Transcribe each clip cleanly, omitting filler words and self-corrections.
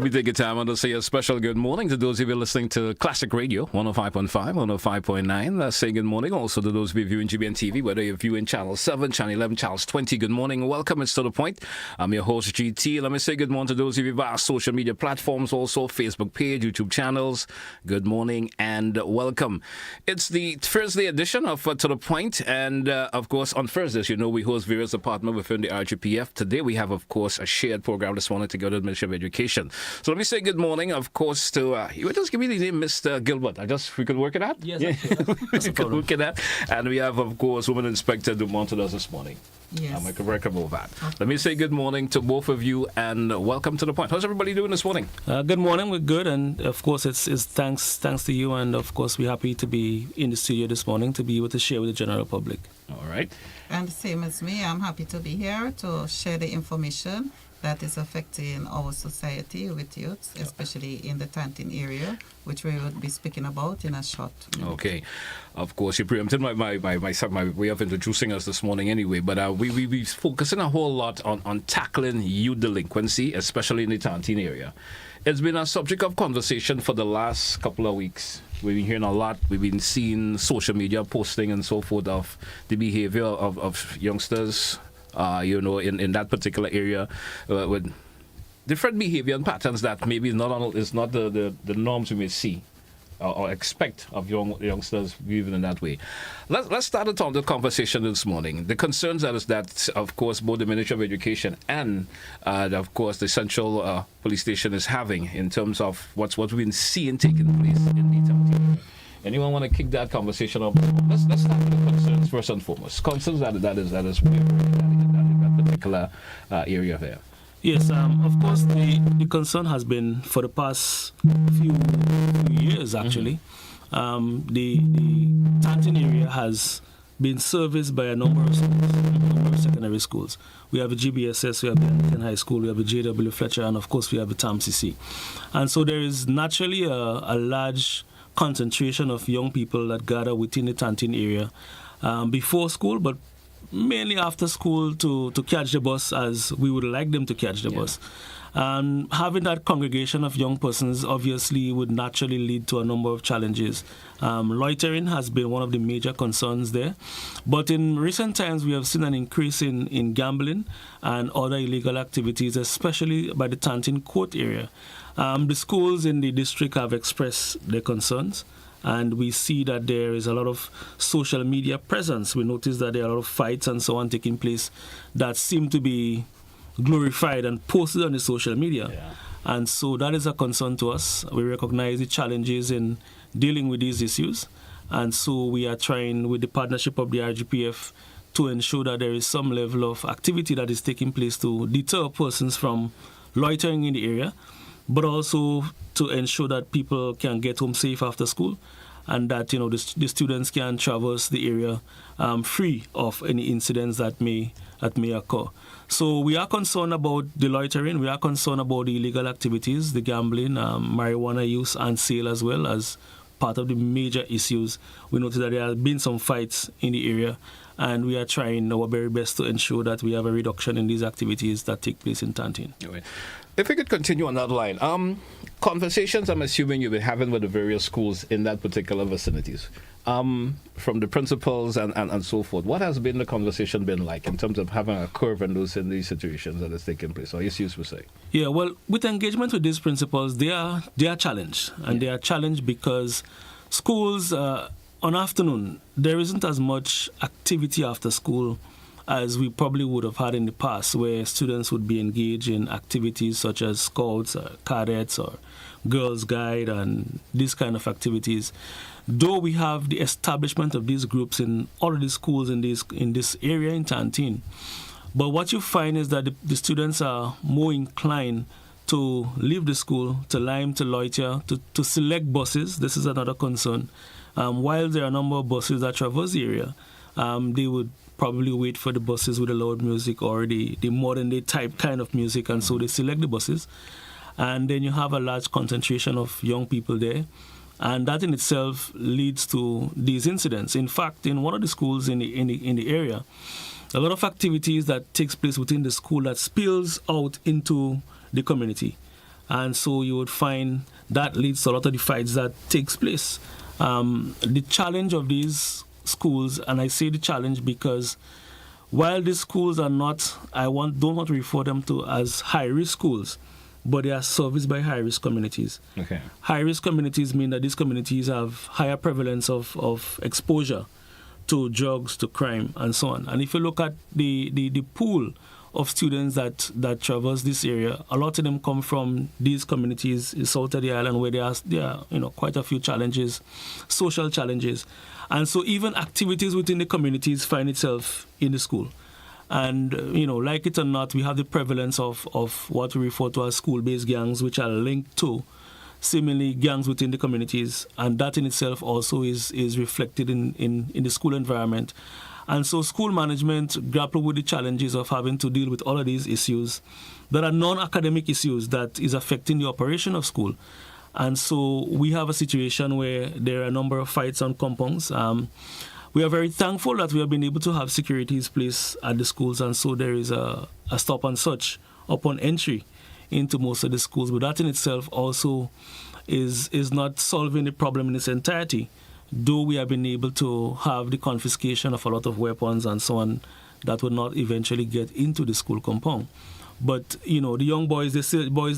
me take your time and to say a special good morning to those of you listening to Classic Radio 105.5, 105.9. Say good morning also to those of you viewing GBN TV, whether you're viewing Channel 7, Channel 11, Channel 20. Good morning. Welcome. It's To The Point. I'm your host, GT. Let me say good morning to those of you via social media platforms, also Facebook page, YouTube channels. Good morning and welcome. It's the Thursday edition of To The Point, and of course, on Thursdays, you know, we host various departments within the RGPF. Today, we have, of course, a shared program this morning together with the Ministry of Education. So let me say good morning, of course, to you would just give me the name, Mr. Gilbert. We could work it out? Yes, yeah. We could work it out. And we have, of course, Woman Inspector Dumont with us this morning. Yes. I can recommend that. Let me say good morning to both of you and welcome to The Point. How's everybody doing this morning? Good morning. We're good, and of course, it's thanks to you, and of course, we're happy to be in the studio this morning to be able to share with the general public. All right. And same as me, I'm happy to be here to share the information that is affecting our society with youth, especially in the Tantin area, which we will be speaking about in a short minute. Okay. Of course, you preempted my way of introducing us this morning anyway, but we focusing a whole lot on tackling youth delinquency, especially in the Tantin area. It's been a subject of conversation for the last couple of weeks. We've been hearing a lot. We've been seeing social media posting and so forth of the behavior of youngsters, in that particular area with different behavior and patterns that maybe is not the norms we may see or expect of youngsters behaving in that way. Let's start on the conversation this morning. The concerns that of course, both the Ministry of Education and, of course, the Central Police Station is having in terms of what we've been seeing taking place in the town. Anyone want to kick that conversation off? Let's start with the concerns first and foremost. Concerns that is in that particular area there. Yes, of course, the concern has been for the past few years, actually. The Tantin area has been serviced by a number of schools, a number of secondary schools. We have a GBSS, we have the Anglican High School, we have the JW Fletcher, and of course we have the TAMCC. And so there is naturally a large concentration of young people that gather within the Tantin area before school, but mainly after school to catch the bus as we would like them to catch the bus. Having that congregation of young persons obviously would naturally lead to a number of challenges. Loitering has been one of the major concerns there. But in recent times, we have seen an increase in gambling and other illegal activities, especially by the Tantin Court area. The schools in the district have expressed their concerns, and we see that there is a lot of social media presence. We notice that there are a lot of fights and so on taking place that seem to be glorified and posted on the social media. Yeah. And so that is a concern to us. We recognize the challenges in dealing with these issues. And so we are trying, with the partnership of the RGPF, to ensure that there is some level of activity that is taking place to deter persons from loitering in the area, but also to ensure that people can get home safe after school, and that the students can traverse the area free of any incidents that may occur. So we are concerned about the loitering, we are concerned about the illegal activities, the gambling, marijuana use and sale as well as part of the major issues. We noticed that there have been some fights in the area, and we are trying our very best to ensure that we have a reduction in these activities that take place in Tantin. Okay. If we could continue on that line, conversations I'm assuming you've been having with the various schools in that particular vicinities, from the principals and so forth. What has been the conversation been like in terms of having a curve in these situations that is taking place, or issues per se? Yeah, well, with engagement with these principals, they are challenged, and they are challenged because schools on afternoon, there isn't as much activity after school as we probably would have had in the past, where students would be engaged in activities such as scouts or cadets or Girls Guide and these kind of activities. Though we have the establishment of these groups in all of the schools in this area in Tantin, but what you find is that the students are more inclined to leave the school, to lime, to loiter, to select buses. This is another concern. While there are a number of buses that traverse the area, they would probably wait for the buses with the loud music or the modern day type kind of music, and so they select the buses. And then you have a large concentration of young people there, and that in itself leads to these incidents. In fact, in one of the schools in the area, a lot of activities that takes place within the school that spills out into the community. And so you would find that leads to a lot of the fights that takes place. The challenge of these schools, and I say the challenge because while these schools are not, don't want to refer them to as high-risk schools, but they are serviced by high-risk communities. Okay. High-risk communities mean that these communities have higher prevalence of exposure to drugs, to crime, and so on. And if you look at the pool of students that traverse this area, a lot of them come from these communities south of the island where there are quite a few challenges, social challenges. And so even activities within the communities find itself in the school. And, like it or not, we have the prevalence of what we refer to as school-based gangs, which are linked to seemingly gangs within the communities. And that in itself also is reflected in the school environment. And so school management grapple with the challenges of having to deal with all of these issues that are non-academic issues that is affecting the operation of school. And so we have a situation where there are a number of fights on compounds. We are very thankful that we have been able to have securities placed at the schools, and so there is a stop and search upon entry into most of the schools. But that in itself also is not solving the problem in its entirety, though we have been able to have the confiscation of a lot of weapons and so on that would not eventually get into the school compound. But, the young boys, they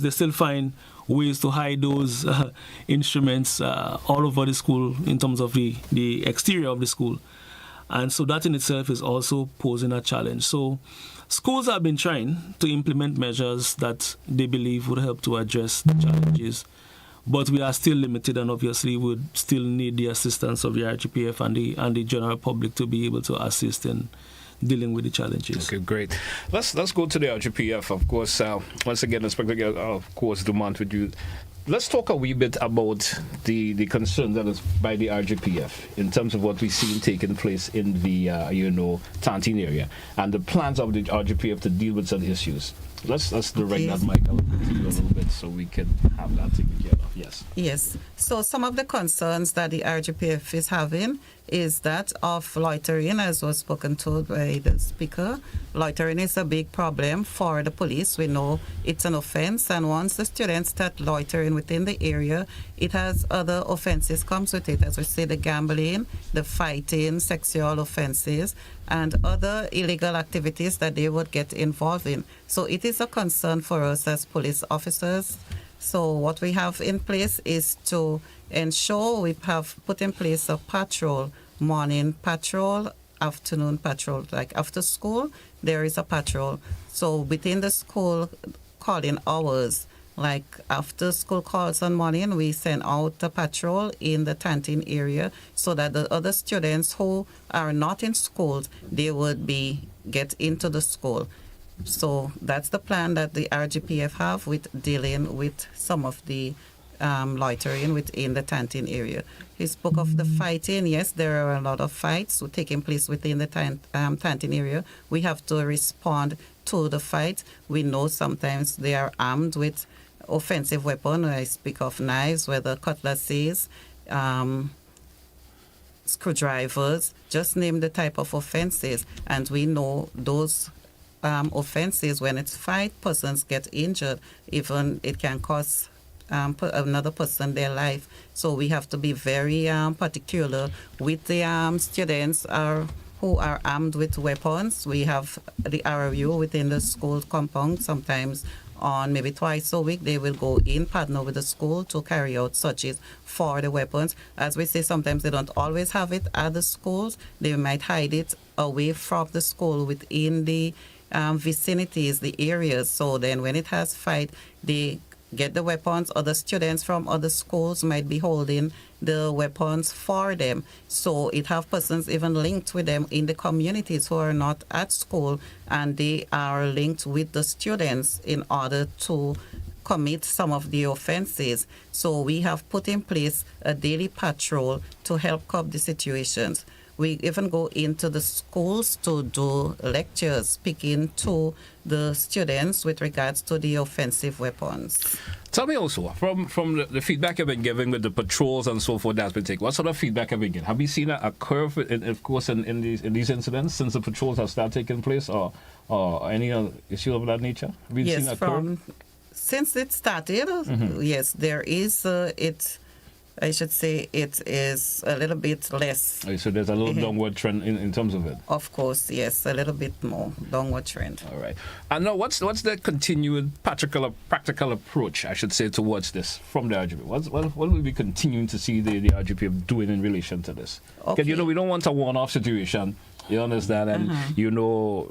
still find ways to hide those instruments all over the school in terms of the exterior of the school. And so that in itself is also posing a challenge. So schools have been trying to implement measures that they believe would help to address the challenges. But we are still limited, and obviously would still need the assistance of the RGPF and the general public to be able to assist in dealing with the challenges. Okay, great. Let's go to the RGPF. Of course, once again, Inspector, of course, Dumont with you. Let's talk a wee bit about the concern that is by the RGPF in terms of what we've seen taking place in the Tantine area and the plans of the RGPF to deal with such issues. Let's direct that mic a little bit so we can have that taken care of. Yes. Yes. So some of the concerns that the RGPF is having is that of loitering, as was spoken to by the speaker. Loitering is a big problem for the police. We know it's an offense, and once the students start loitering within the area, it has other offenses comes with it, as we say, the gambling, the fighting, sexual offenses, and other illegal activities that they would get involved in. So it is a concern for us as police officers. So what we have in place is to ensure we have put in place a patrol, morning patrol, afternoon patrol, like after school, there is a patrol. So within the school calling hours, like after school calls on morning, we send out a patrol in the Tantine area so that the other students who are not in school, they would get into the school. So that's the plan that the RGPF have with dealing with some of the loitering within the Tantine area. He spoke of the fighting. Yes, there are a lot of fights taking place within the Tantine area. We have to respond to the fight. We know sometimes they are armed with offensive weapons. I speak of knives, whether cutlasses, screwdrivers, just name the type of offenses. And we know those offenses, when it's fight, persons get injured, even it can cost another person their life. So we have to be very particular with the students who are armed with weapons. We have the RRU within the school compound. Sometimes on maybe twice a week, they will go in, partner with the school to carry out searches for the weapons. As we say, sometimes they don't always have it at the schools. They might hide it away from the school within the vicinities, the areas. So then when it has fight, they get the weapons. Other students from other schools might be holding the weapons for them. So it have persons even linked with them in the communities who are not at school, and they are linked with the students in order to commit some of the offenses. So we have put in place a daily patrol to help curb the situations. We even go into the schools to do lectures, speaking to the students with regards to the offensive weapons. Tell me also, from the feedback you've been giving with the patrols and so forth that's been taken, what sort of feedback have you been getting? Have you seen a curve, in these incidents since the patrols have started taking place, or any other issue of that nature? Have you seen a curve? Since it started, yes, there is I should say it is a little bit less. So there's a little downward trend in terms of it. Of course, yes, a little bit more downward trend. All right. And now, what's the continued practical approach, I should say, towards this from the RGPF? What will we be continuing to see the RGPF doing in relation to this? Because, Okay. we don't want a one-off situation. You understand? And,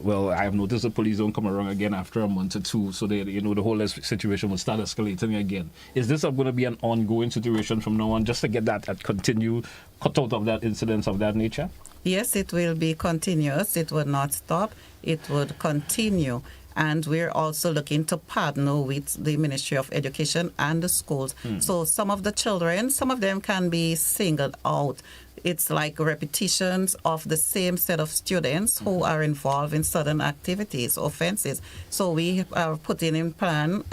well, I've noticed the police don't come around again after a month or two. So, they, the whole situation will start escalating again. Is this going to be an ongoing situation from now on, just to get that continue cut out of that incidents of that nature? Yes, it will be continuous. It will not stop. It would continue. And we're also looking to partner with the Ministry of Education and the schools. So some of the children, some of them can be singled out. It's like repetitions of the same set of students who are involved in certain activities, offenses. So we are putting in plan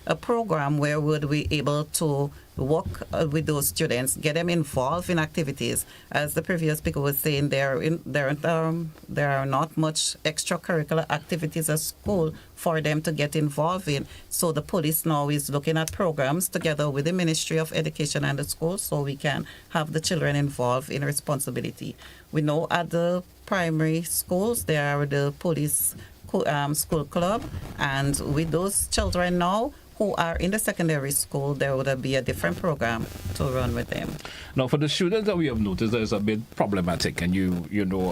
a program where would we able to work with those students, get them involved in activities. As the previous speaker was saying, there are not much extracurricular activities at school for them to get involved in. So the police now is looking at programs together with the Ministry of Education and the schools so we can have the children involved in responsibility. We know at the primary schools there are the police school club, and with those children now who are in the secondary school, there would be a different program to run with them. Now, for the students that we have noticed that is a bit problematic, and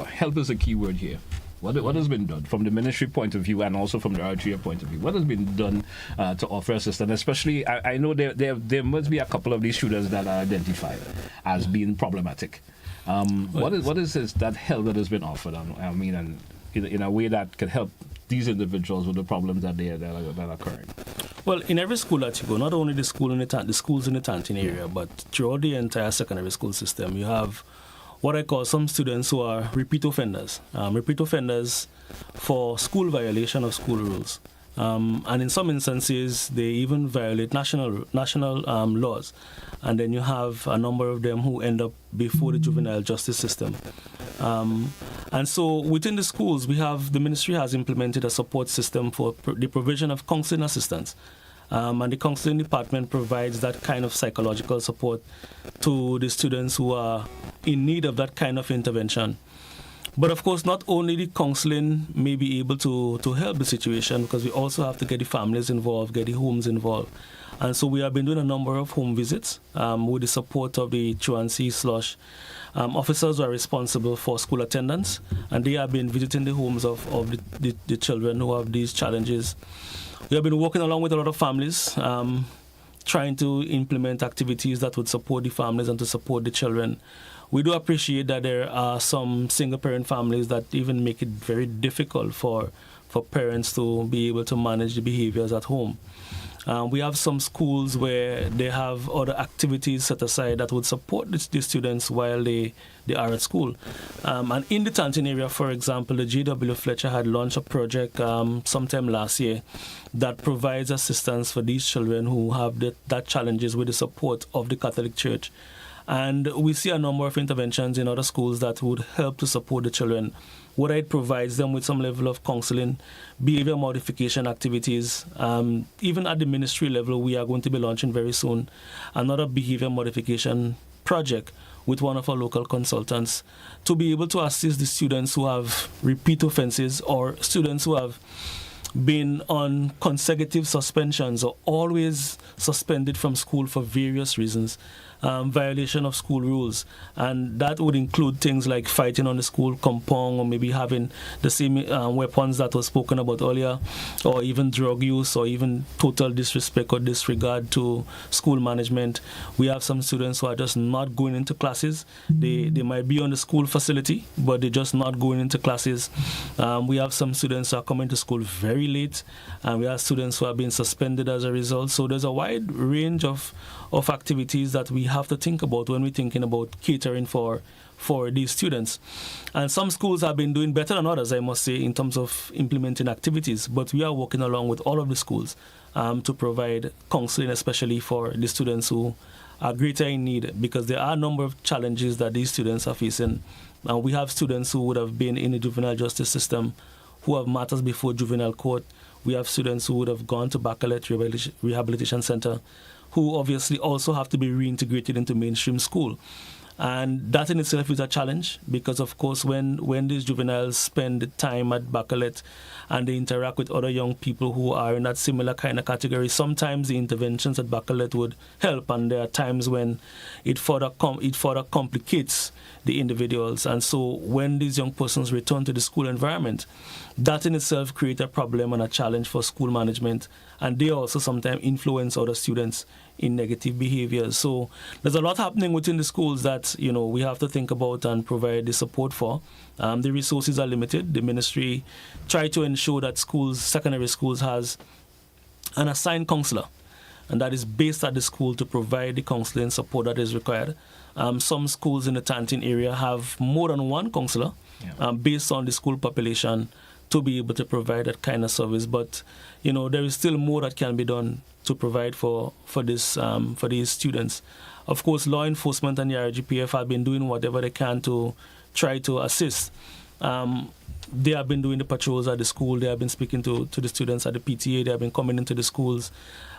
help is a key word here. What has been done from the ministry point of view and also from the RGPF point of view? What has been done to offer assistance? Especially, I know there must be a couple of these students that are identified as being problematic. What is this, that help that has been offered? And in a way that can help these individuals with the problems that are occurring? Well, in every school that you go, not only the schools in the Tantin area, but throughout the entire secondary school system, you have what I call some students who are repeat offenders. Repeat offenders for school violation of school rules. And in some instances, they even violate national laws. And then you have a number of them who end up before the juvenile justice system. And so within the schools, the ministry has implemented a support system for the provision of counseling assistance. And the counseling department provides that kind of psychological support to the students who are in need of that kind of intervention. But of course, not only the counseling may be able to help the situation, because we also have to get the families involved, get the homes involved. And so we have been doing a number of home visits with the support of the truancy / officers who are responsible for school attendance. And they have been visiting the homes of the children who have these challenges. We have been working along with a lot of families, trying to implement activities that would support the families and to support the children. We do appreciate that there are some single-parent families that even make it very difficult for parents to be able to manage the behaviors at home. We have some schools where they have other activities set aside that would support the students while they are at school. And in the Tantin area, for example, the J.W. Fletcher had launched a project sometime last year that provides assistance for these children who have that challenges with the support of the Catholic Church. And we see a number of interventions in other schools that would help to support the children. What it provides them with some level of counseling, behavior modification activities. Even at the ministry level, we are going to be launching very soon another behavior modification project with one of our local consultants to be able to assist the students who have repeat offenses or students who have been on consecutive suspensions or always suspended from school for various reasons. Violation of school rules, and that would include things like fighting on the school compound or maybe having the same weapons that was spoken about earlier, or even drug use or even total disrespect or disregard to school management. We have some students who are just not going into classes. They might be on the school facility, but they're just not going into classes. We have some students who are coming to school very late, and we have students who are being suspended as a result. So there's a wide range of activities that we have to think about when we're thinking about catering for these students. And some schools have been doing better than others, I must say, in terms of implementing activities. But we are working along with all of the schools to provide counseling, especially for the students who are greater in need, because there are a number of challenges that these students are facing. And we have students who would have been in the juvenile justice system who have matters before juvenile court. We have students who would have gone to Bacalet Rehabilitation Center, who obviously also have to be reintegrated into mainstream school. And that in itself is a challenge because, of course, when these juveniles spend time at Bacalet and they interact with other young people who are in that similar kind of category, sometimes the interventions at Bacalet would help, and there are times when it further complicates the individuals. And so when these young persons return to the school environment, that in itself creates a problem and a challenge for school management, and they also sometimes influence other students in negative behaviors. So there's a lot happening within the schools that we have to think about and provide the support for. The resources are limited. The ministry try to ensure that secondary schools has an assigned counselor, and that is based at the school to provide the counseling support that is required. Some schools in the Tantin area have more than one counselor based on the school population to be able to provide that kind of service. But there is still more that can be done to provide for these students. Of course, law enforcement and the RGPF have been doing whatever they can to try to assist. They have been doing the patrols at the school. They have been speaking to the students at the PTA. They have been coming into the schools.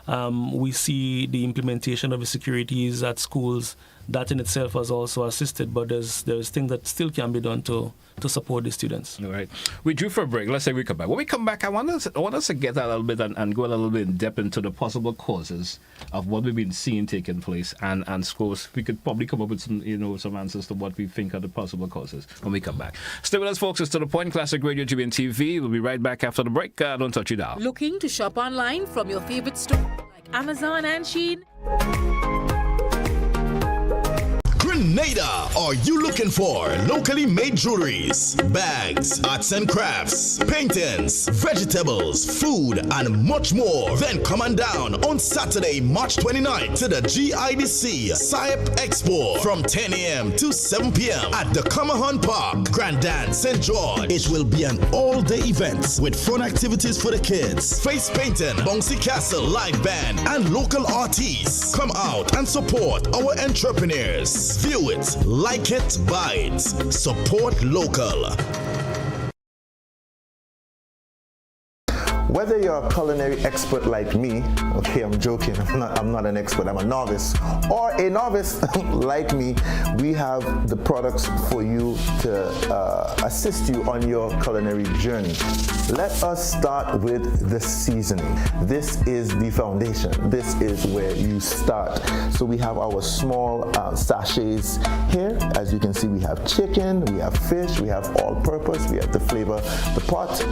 We see the implementation of the securities at schools. That in itself has also assisted, but there's things that still can be done to support the students. All right. We drew for a break. Let's say we come back. When we come back, I want us to get a little bit and go a little bit in depth into the possible causes of what we've been seeing taking place, and schools. We could probably come up with some answers to what we think are the possible causes when we come back. Stay with us, folks. It's To The Point, Classic Radio, GBN TV. We'll be right back after the break. Don't touch it out. Looking to shop online from your favorite store like Amazon and Shein? Grenada, are you looking for locally made jewelries, bags, arts and crafts, paintings, vegetables, food, and much more? Then come on down on Saturday, March 29th to the GIDC SIEP Expo from 10 a.m. to 7 p.m. at the Camahan Park, Grandin, St. George. It will be an all-day event with fun activities for the kids, face painting, bouncy castle, live band, and local artists. Come out and support our entrepreneurs. View it, like it, buy it. Support local. Whether you're a culinary expert like me, okay, I'm joking, I'm not an expert, I'm a novice, or a novice like me, we have the products for you to assist you on your culinary journey. Let us start with the seasoning. This is the foundation. This is where you start. So we have our small sachets here. As you can see, we have chicken, we have fish, we have all-purpose, we have to flavor the pot.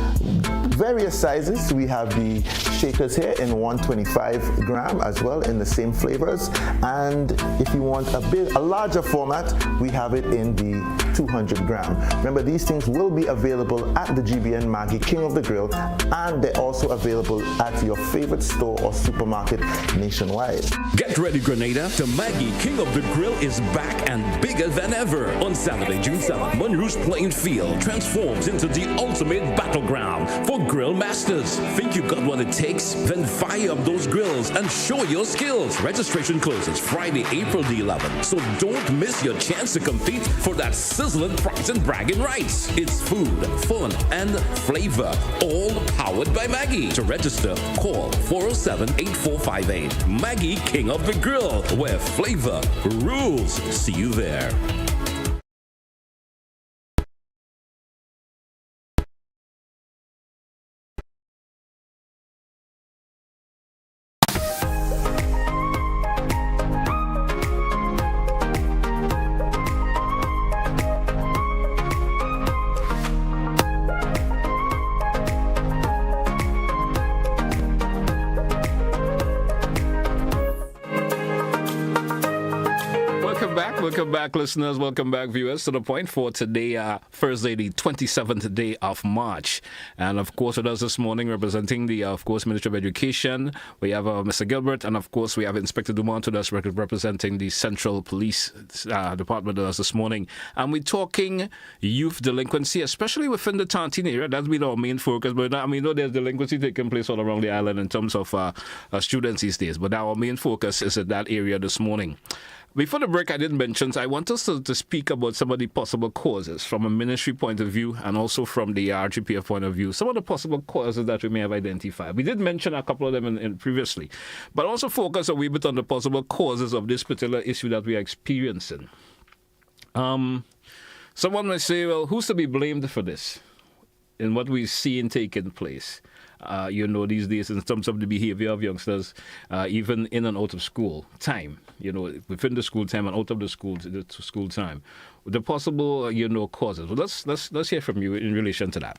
Various sizes. We have the shakers here in 125 gram as well in the same flavors. And if you want a larger format, we have it in the 200 gram. Remember, these things will be available at the GBN Maggie King of the Grill, and they're also available at your favorite store or supermarket nationwide. Get ready, Grenada. The Maggie King of the Grill is back and bigger than ever. On Saturday, June 7th, Monroe's playing field transforms into the ultimate battleground for grill masters. Think you got what it takes? Then fire up those grills and show your skills. Registration closes Friday, April the 11th, so don't miss your chance to compete for that sizzling prize and bragging rights. It's food, fun, and flavor, all powered by Maggie. To register, call 407-8458. Maggie King of the Grill, where flavor rules. See you there. Welcome back, listeners. Welcome back, viewers, to The Point for today, Thursday, the 27th day of March. And, of course, with us this morning, representing the, Ministry of Education, we have Mr. Gilbert, and, of course, we have Inspector Dumont with us representing the Central Police Department with us this morning. And we're talking youth delinquency, especially within the Tantin area. That's been our main focus. But, there's delinquency taking place all around the island in terms of students these days. But our main focus is in that area this morning. Before the break, I didn't mention, I want us to speak about some of the possible causes from a ministry point of view and also from the RGPF point of view, some of the possible causes that we may have identified. We did mention a couple of them in previously, but also focus a wee bit on the possible causes of this particular issue that we are experiencing. Someone may say, well, who's to be blamed for this in what we're seeing taking place? These days in terms of the behavior of youngsters, even in and out of school time, within the school time and out of the school time, the possible, causes. Well, let's hear from you in relation to that.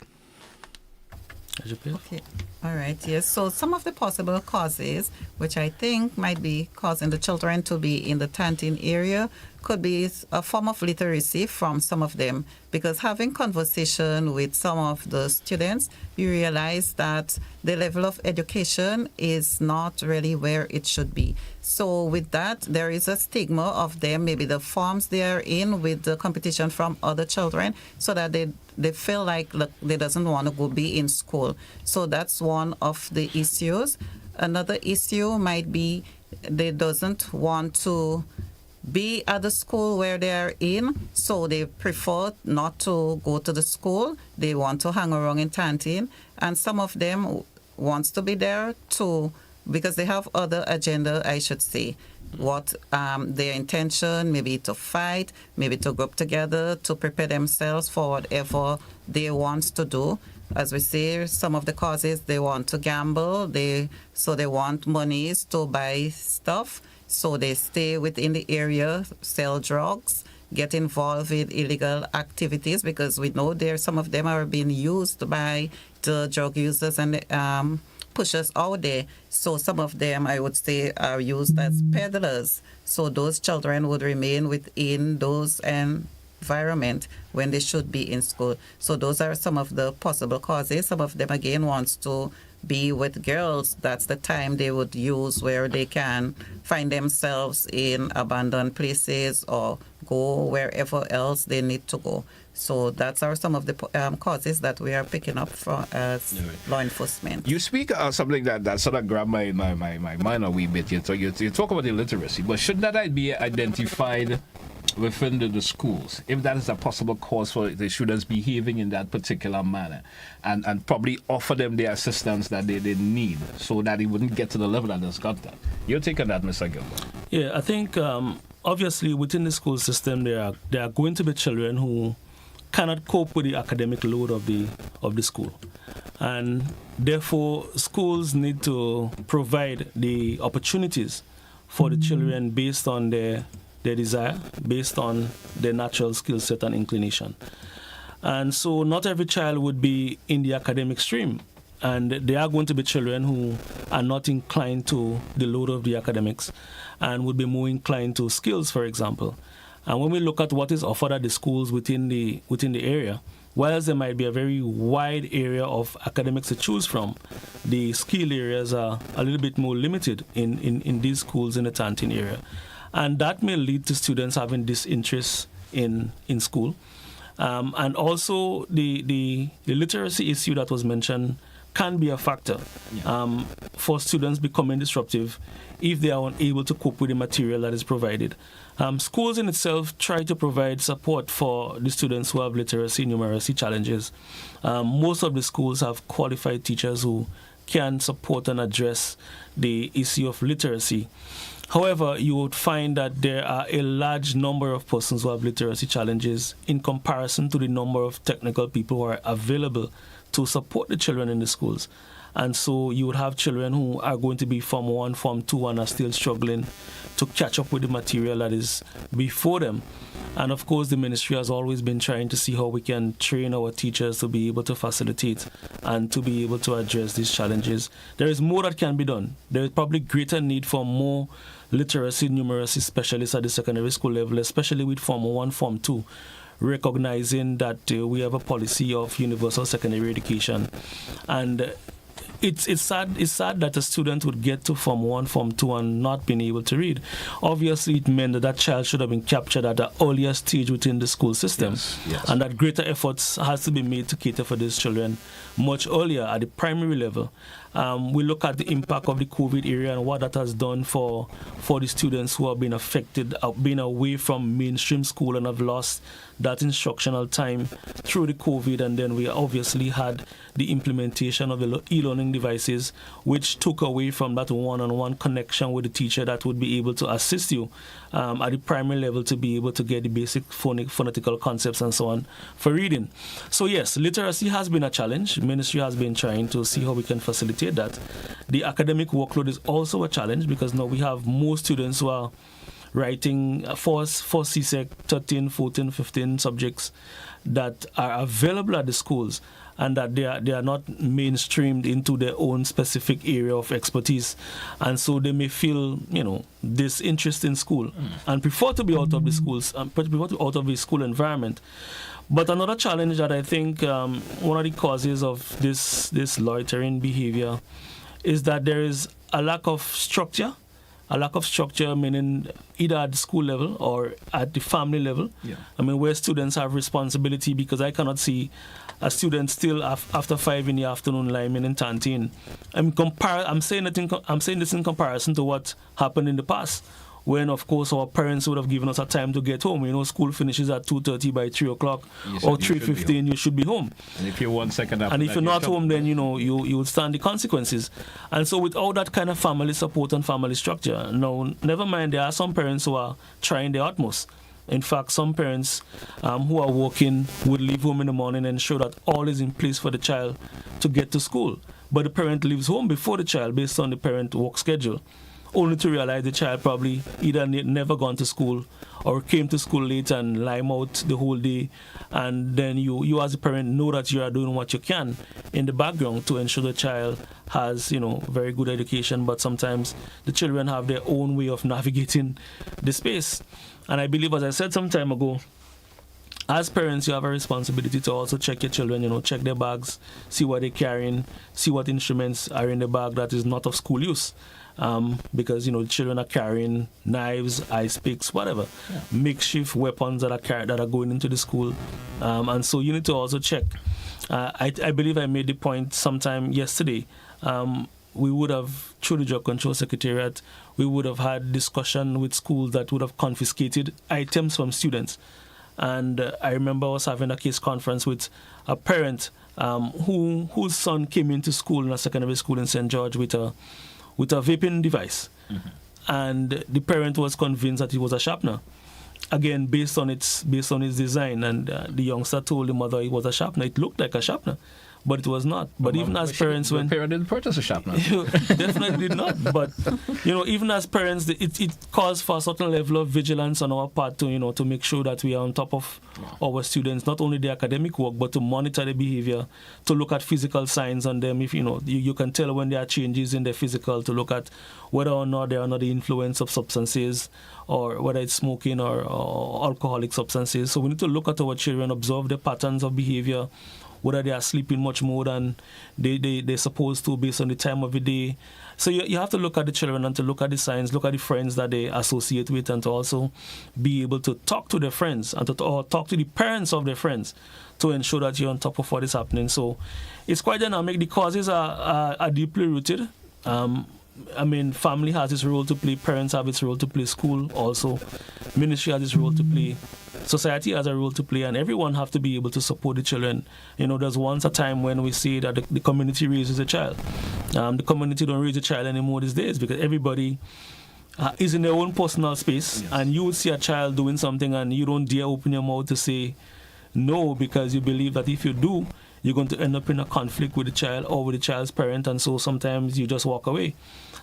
Okay. All right. Yes. So some of the possible causes, which I think might be causing the children to be in the Tantin area, could be a form of literacy from some of them. Because having conversation with some of the students, you realize that the level of education is not really where it should be. So with that, there is a stigma of them, maybe the forms they are in with the competition from other children, so that they feel like, look, they doesn't want to be in school. So that's one of the issues. Another issue might be they doesn't want to be at the school where they are in, so they prefer not to go to the school. They want to hang around in Tantin, and some of them wants to be there too because they have other agenda, I should say. What their intention, maybe to fight, maybe to group together, to prepare themselves for whatever they want to do. As we say, some of the causes, they want to gamble, so they want monies to buy stuff. So they stay within the area, sell drugs, get involved in illegal activities, because we know some of them are being used by the drug users and pushers out there. So some of them, I would say, are used as peddlers. So those children would remain within those environment when they should be in school. So those are some of the possible causes. Some of them, again, wants to be with girls. That's the time they would use where they can find themselves in abandoned places or go wherever else they need to go. So that's some of the causes that we are picking up as law enforcement. You speak something that sort of grabbed my mind a wee bit. You talk about illiteracy, but should that be identified within the schools, if that is a possible cause for the students behaving in that particular manner, and probably offer them the assistance that they need so that it wouldn't get to the level that it's got that. Your take on that, Mr. Gilbert? Yeah, I think obviously within the school system there are going to be children who cannot cope with the academic load of the school, and therefore schools need to provide the opportunities for the children based on their desire, based on their natural skill set and inclination. And so not every child would be in the academic stream, and there are going to be children who are not inclined to the load of the academics and would be more inclined to skills, for example. And when we look at what is offered at the schools within the area, whilst there might be a very wide area of academics to choose from, the skill areas are a little bit more limited in these schools in the Tantin area. And that may lead to students having disinterest in school. And also the literacy issue that was mentioned can be a factor for students becoming disruptive if they are unable to cope with the material that is provided. Schools in itself try to provide support for the students who have literacy, numeracy challenges. Most of the schools have qualified teachers who can support and address the issue of literacy. However, you would find that there are a large number of persons who have literacy challenges in comparison to the number of technical people who are available to support the children in the schools. And so you would have children who are going to be Form 1, Form 2, and are still struggling to catch up with the material that is before them. And of course, the ministry has always been trying to see how we can train our teachers to be able to facilitate and to be able to address these challenges. There is more that can be done. There is probably greater need for more literacy, numeracy specialists at the secondary school level, especially with Form 1, Form 2, recognizing that we have a policy of universal secondary education. And it's sad that a student would get to Form 1, Form 2 and not being able to read. Obviously, it meant that child should have been captured at an earlier stage within the school system. Yes. And that greater efforts has to be made to cater for these children much earlier at the primary level. We look at the impact of the COVID era and what that has done for the students who have been affected, been away from mainstream school and have lost that instructional time through the COVID. And then we obviously had the implementation of the e-learning devices, which took away from that one-on-one connection with the teacher that would be able to assist you at the primary level to be able to get the basic phonetical concepts and so on for reading. So yes, literacy has been a challenge. Ministry has been trying to see how we can facilitate that. The academic workload is also a challenge because now we have more students who are writing for CSEC 13, 14, 15 subjects that are available at the schools and that they are not mainstreamed into their own specific area of expertise. And so they may feel, this interest in school and prefer to be out of the schools, prefer to be out of the school environment. But another challenge that I think one of the causes of this loitering behavior is that there is a lack of structure. A lack of structure, meaning either at the school level or at the family level. Yeah. I mean, where students have responsibility, because I cannot see a student still after 5 in the afternoon lying in canteen. I'm saying this in comparison to what happened in the past, when, of course, our parents would have given us a time to get home. School finishes at 2:30, by 3 o'clock or 3:15, you should be home. And if you're 1 second after and if you're not home, then, you would stand the consequences. And so without that kind of family support and family structure, now, never mind, there are some parents who are trying their utmost. In fact, some parents who are working would leave home in the morning and ensure that all is in place for the child to get to school. But the parent leaves home before the child based on the parent work schedule, only to realize the child probably either never gone to school or came to school late and lime out the whole day. And then you as a parent know that you are doing what you can in the background to ensure the child has, very good education. But sometimes the children have their own way of navigating the space. And I believe, as I said some time ago, as parents, you have a responsibility to also check your children, check their bags, see what they're carrying, see what instruments are in the bag that is not of school use. Because children are carrying knives, ice picks, whatever, makeshift weapons that are going into the school, and so you need to also check. I believe I made the point sometime yesterday. We would have, through the Drug Control Secretariat, we would have had discussion with schools that would have confiscated items from students. And I remember I was having a case conference with a parent whose son came into school in a secondary school in St. George with a vaping device. Mm-hmm. And the parent was convinced that it was a sharpener. Again, based on its design, and the youngster told the mother it was a sharpener. It looked like a sharpener, but it was not. But even as parents, the parent didn't purchase a sharpener. Definitely did not. But even as parents, it calls for a certain level of vigilance on our part to make sure that we are on top of our students, not only the academic work, but to monitor the behavior, to look at physical signs on them. If you can tell when there are changes in their physical, to look at whether or not they are under the influence of substances, or whether it's smoking or alcoholic substances. So we need to look at our children, observe their patterns of behavior, whether they are sleeping much more than they're supposed to based on the time of the day. So you have to look at the children and to look at the signs, look at the friends that they associate with, and to also be able to talk to their friends and to talk to the parents of their friends to ensure that you're on top of what is happening. So it's quite dynamic. The causes are deeply rooted. Family has its role to play, parents have its role to play, school also, ministry has its role to play, society has a role to play, and everyone have to be able to support the children. There's once a time when we say that the community raises a child. The community don't raise a child anymore these days because everybody is in their own personal space. Yes. And you would see a child doing something and you don't dare open your mouth to say no, because you believe that if you do, you're going to end up in a conflict with the child or with the child's parent, and so sometimes you just walk away.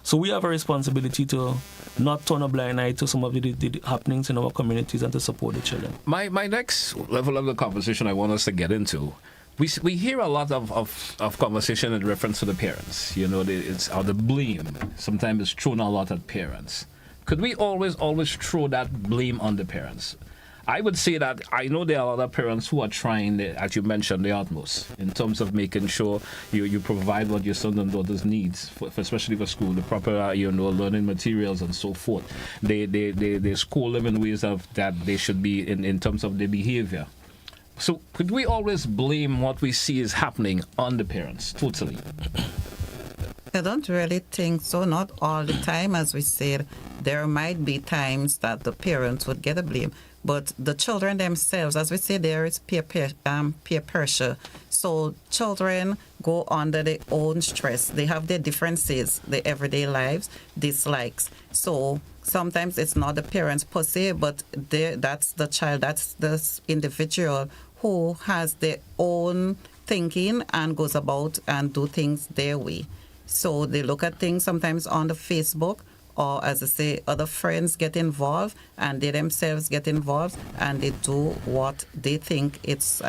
So we have a responsibility to not turn a blind eye to some of the happenings in our communities and to support the children. My next level of the conversation I want us to get into, we hear a lot of conversation in reference to the parents. It's the blame. Sometimes it's thrown a lot at parents. Could we always throw that blame on the parents? I would say that I know there are other parents who are trying, as you mentioned, the utmost in terms of making sure you provide what your son and daughters needs, especially for school, the proper learning materials and so forth. They school them in ways of that they should be in terms of their behavior. So could we always blame what we see is happening on the parents totally? I don't really think so, not all the time. As we said, there might be times that the parents would get a blame, but the children themselves, as we say, there is peer pressure. So children go under their own stress. They have their differences, their everyday lives, dislikes. So sometimes it's not the parents per se, but that's the child, that's the individual who has their own thinking and goes about and do things their way. So they look at things sometimes on the Facebook, or as I say, other friends get involved and they themselves get involved and they do what they think it's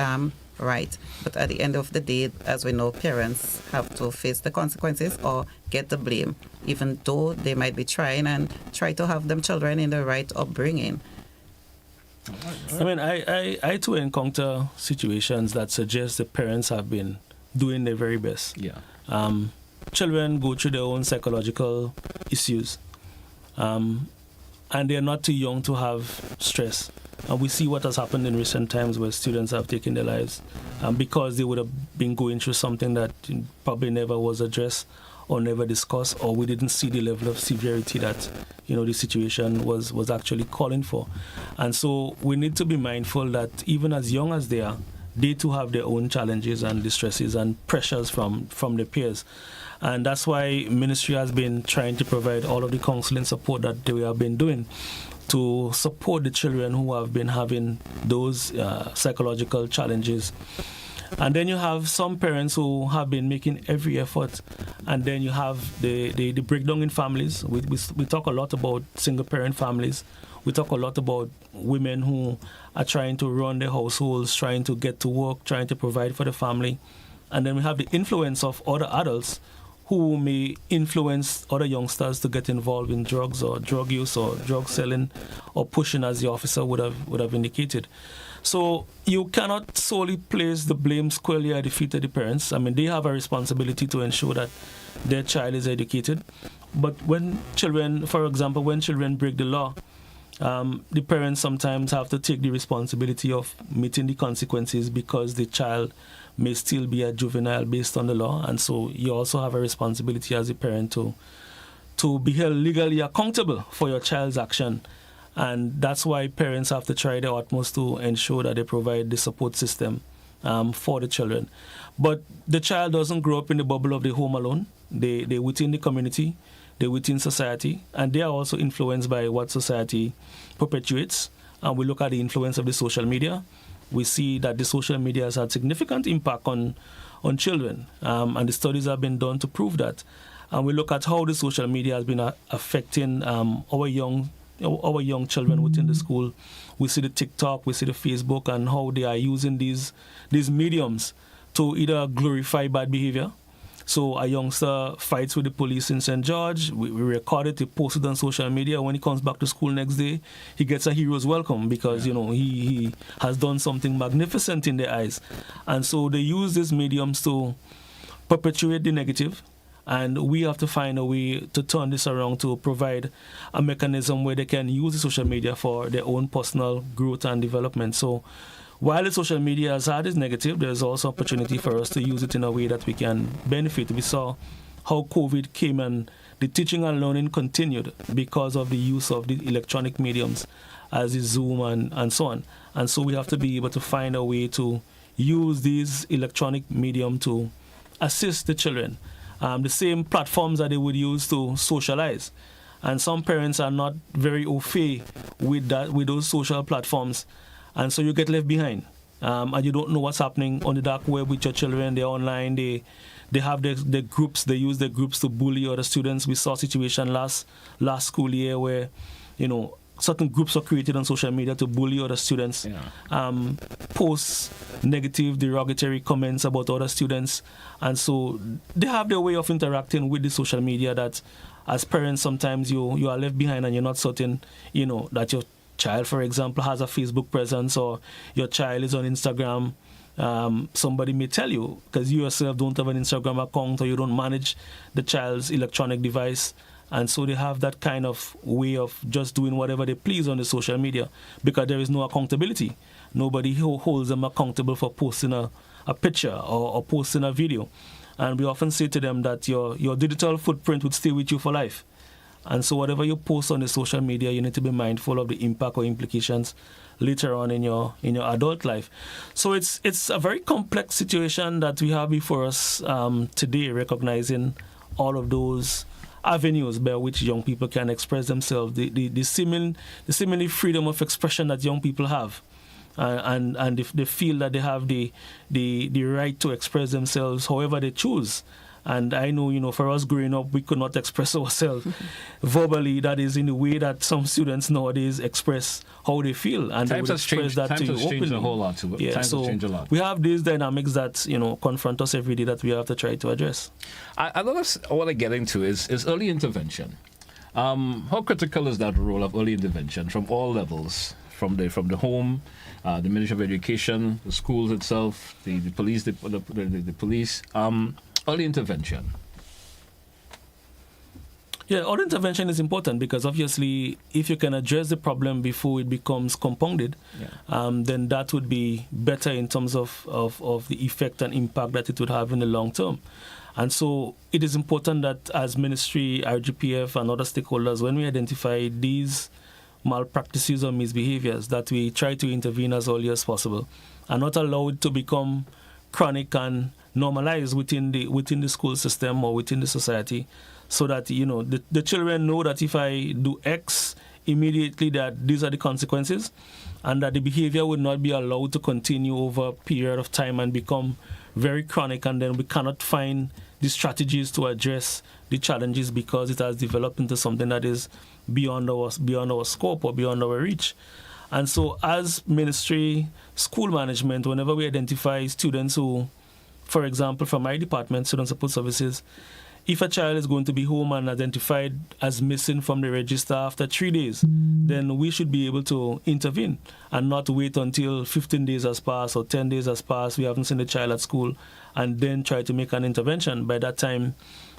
right. But at the end of the day, as we know, parents have to face the consequences or get the blame, even though they might be trying and try to have them children in the right upbringing. I mean, I too encounter situations that suggest the parents have been doing their very best. Yeah. Children go through their own psychological issues, and they're not too young to have stress. And we see what has happened in recent times where students have taken their lives because they would have been going through something that probably never was addressed or never discussed, or we didn't see the level of severity that the situation was actually calling for. And so we need to be mindful that even as young as they are, they too have their own challenges and distresses and pressures from their peers. And that's why ministry has been trying to provide all of the counseling support that they have been doing to support the children who have been having those psychological challenges. And then you have some parents who have been making every effort, and then you have the breakdown in families. We talk a lot about single-parent families. We talk a lot about women who are trying to run their households, trying to get to work, trying to provide for the family. And then we have the influence of other adults who may influence other youngsters to get involved in drugs or drug use or drug selling or pushing, as the officer would have indicated. So you cannot solely place the blame squarely at the feet of the parents. I mean, they have a responsibility to ensure that their child is educated. But when children, for example, when children break the law, the parents sometimes have to take the responsibility of meeting the consequences because the child may still be a juvenile based on the law. And so you also have a responsibility as a parent to be held legally accountable for your child's action. And that's why parents have to try their utmost to ensure that they provide the support system for the children. But the child doesn't grow up in the bubble of the home alone. They're within the community, they're within society, and they are also influenced by what society perpetuates. And we look at the influence of the social media. We see that the social media has had significant impact on children, and the studies have been done to prove that. And we look at how the social media has been affecting our young children within the school. We see the TikTok, we see the Facebook, and how they are using these mediums to either glorify bad behavior. So a youngster fights with the police in St. George. We record it, he posts it on social media. When he comes back to school next day, he gets a hero's welcome because, he has done something magnificent in their eyes. And so they use these mediums to perpetuate the negative. And we have to find a way to turn this around to provide a mechanism where they can use the social media for their own personal growth and development. So while the social media has had its negative, there's also opportunity for us to use it in a way that we can benefit. We saw how COVID came and the teaching and learning continued because of the use of the electronic mediums as the Zoom and so on. And so we have to be able to find a way to use these electronic medium to assist the children. The same platforms that they would use to socialize. And some parents are not very au fait with those social platforms. And so you get left behind. And you don't know what's happening on the dark web with your children. They're online. They have their groups. They use their groups to bully other students. We saw a situation last school year where, certain groups are created on social media to bully other students, post negative, derogatory comments about other students. And so they have their way of interacting with the social media that as parents, sometimes you are left behind and you're not certain, that your child, for example, has a Facebook presence or your child is on Instagram. Somebody may tell you, because you yourself don't have an Instagram account or you don't manage the child's electronic device. And so they have that kind of way of just doing whatever they please on the social media because there is no accountability. Nobody holds them accountable for posting a picture or posting a video. And we often say to them that your digital footprint would stay with you for life. And so whatever you post on the social media, you need to be mindful of the impact or implications later on in your adult life. So it's a very complex situation that we have before us today, recognizing all of those avenues by which young people can express themselves, the seemingly freedom of expression that young people have. And if they feel that they have the right to express themselves however they choose. And I know, for us growing up, we could not express ourselves verbally. That is in the way that some students nowadays express how they feel, and they would express that to you openly. Times has changed a whole lot too. Yeah, times have changed a lot. We have these dynamics that confront us every day that we have to try to address. Another I want to get into is early intervention. How critical is that role of early intervention from all levels, from the home, the Ministry of Education, the schools itself, the police, the police. Early intervention. Yeah, early intervention is important because obviously if you can address the problem before it becomes compounded, then that would be better in terms of the effect and impact that it would have in the long term. And so it is important that as Ministry, RGPF and other stakeholders, when we identify these malpractices or misbehaviors, that we try to intervene as early as possible and not allow it to become chronic and normalized within the school system or within the society, so that the children know that if I do X immediately, that these are the consequences, and that the behavior would not be allowed to continue over a period of time and become very chronic, and then we cannot find the strategies to address the challenges because it has developed into something that is beyond our scope or beyond our reach. And so as ministry, school management, whenever we identify students who, for example, from my department, Student Support Services, if a child is going to be home and identified as missing from the register after 3 days, then we should be able to intervene and not wait until 15 days has passed or 10 days has passed, we haven't seen the child at school, and then try to make an intervention. By that time,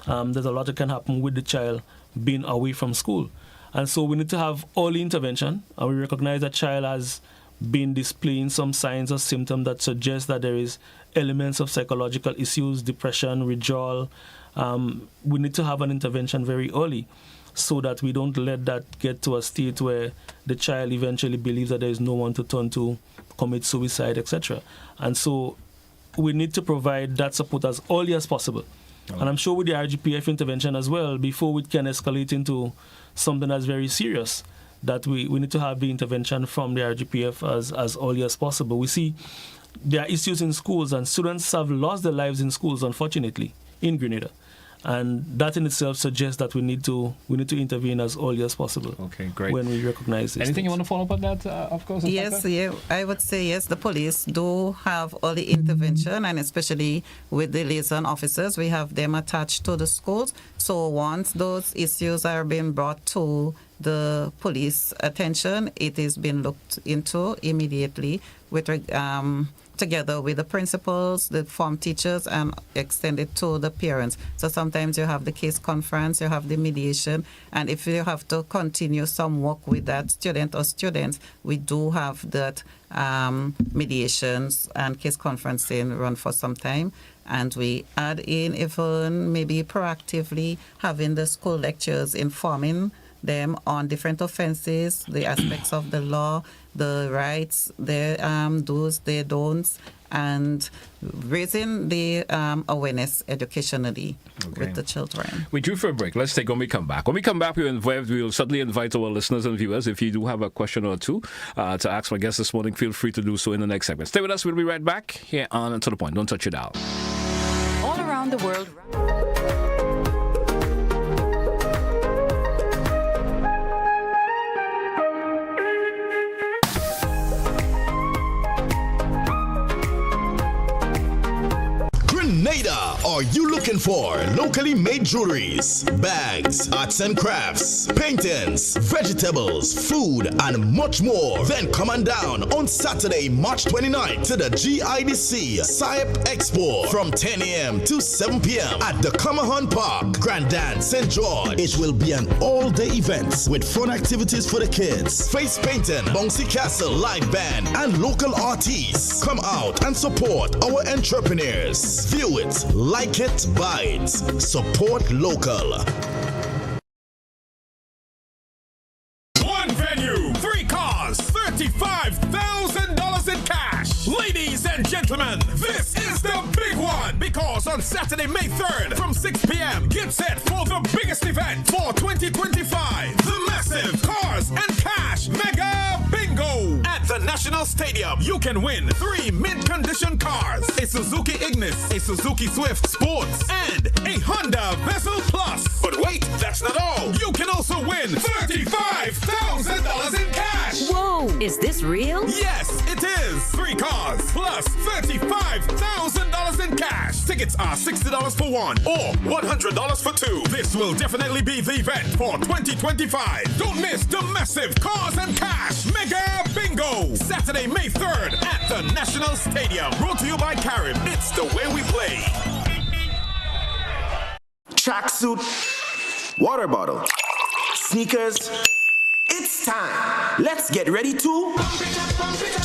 there's a lot that can happen with the child being away from school. And so we need to have early intervention, and we recognize that child has been displaying some signs or symptoms that suggest that there is elements of psychological issues, depression, withdrawal. We need to have an intervention very early so that we don't let that get to a state where the child eventually believes that there is no one to turn to, commit suicide, etc. And so we need to provide that support as early as possible. And I'm sure with the RGPF intervention as well, before we can escalate into something that's very serious, that we need to have the intervention from the RGPF as early as possible. We see there are issues in schools, and students have lost their lives in schools, unfortunately, in Grenada. And that in itself suggests that we need to intervene as early as possible. Okay, great. When we recognize this. Anything you want to follow up on that, of course? Yes, I would say yes. The police do have early intervention, and especially with the liaison officers, we have them attached to the schools. So once those issues are being brought to the police attention, it is being looked into immediately with together with the principals, the form teachers, and extended to the parents. So sometimes you have the case conference, you have the mediation, and if you have to continue some work with that student or students, we do have that mediations and case conferencing run for some time. And we add in even maybe proactively having the school lectures informing them on different offenses, the aspects of the law, the rights, their do's, their don'ts, and raising the awareness educationally with the children. We're due for a break. Let's take when we come back. When we come back, we'll certainly invite our listeners and viewers, if you do have a question or two to ask my guest this morning, feel free to do so in the next segment. Stay with us. We'll be right back here on To The Point. Don't touch your dial. All around the world. Grenada, are you looking for locally made jewelries, bags, arts and crafts, paintings, vegetables, food, and much more? Then come on down on Saturday, March 29th to the GIDC SIEP Expo from 10 a.m. to 7 p.m. at the Camahan Park, Grandin, St. George. It will be an all-day event with fun activities for the kids, face painting, bouncy castle, live band, and local artists. Come out and support our entrepreneurs. View Do it, like it, buy it. Support local. One venue, 3 cars, $35,000 in cash. Ladies and gentlemen, this is the big one, because on Saturday, May 3rd from 6 p.m., get set for the biggest event for 2025, the massive Cars and Cash Mega Bingo at the National Stadium. You can win 3 mint-condition cars, a Suzuki Ignis, a Suzuki Swift Sports, and a Honda Vezel Plus. But wait, that's not all. You can also win $35,000 in cash. Whoa, is this real? Yes, it is. 3 cars plus $35,000 in cash. Tickets are $60 for one or $100 for two. This will definitely be the event for 2025. Don't miss the massive Cars and Cash Mega Bingo. Saturday, May 3rd at the National Stadium. Brought to you by Karim. It's the way we play. Tracksuit, water bottle, sneakers. It's time. Let's get ready to